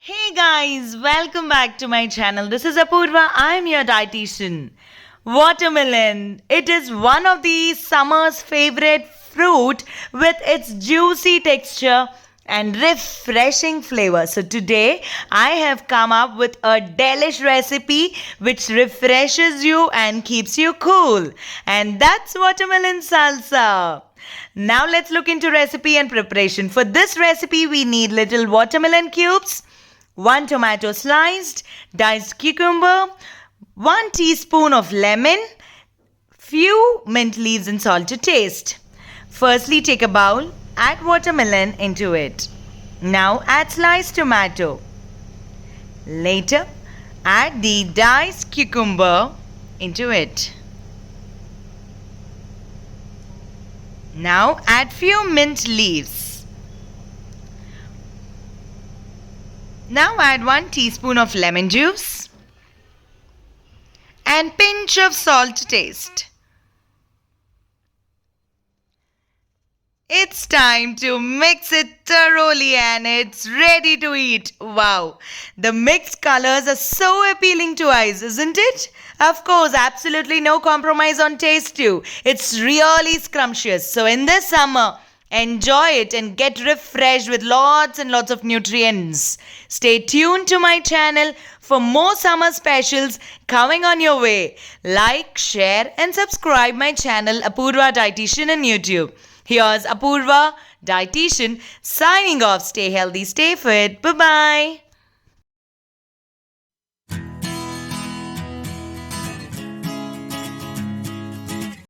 Hey guys, welcome back to my channel. This is Apurva. I'm your dietitian. Watermelon. It is one of the summer's favorite fruit with its juicy texture and refreshing flavor. So today I have come up with a delish recipe which refreshes you and keeps you cool. And that's watermelon salsa. Now let's look into recipe and preparation. For this recipe we need little watermelon cubes, 1 tomato sliced, diced cucumber, 1 teaspoon of lemon, few mint leaves and salt to taste. Firstly, take a bowl, add watermelon into it. Now add sliced tomato. Later, add the diced cucumber into it. Now add few mint leaves. Now add 1 teaspoon of lemon juice and pinch of salt to taste. It's time to mix it thoroughly and it's ready to eat. Wow, the mixed colors are so appealing to eyes, isn't it? Of course, absolutely no compromise on taste too. It's really scrumptious. So in this summer, enjoy it and get refreshed with lots and lots of nutrients. Stay tuned to my channel for more summer specials coming on your way. Like, share and subscribe my channel Apurva Dietitian on YouTube. Here's Apurva Dietitian signing off. Stay healthy, stay fit. Bye-bye.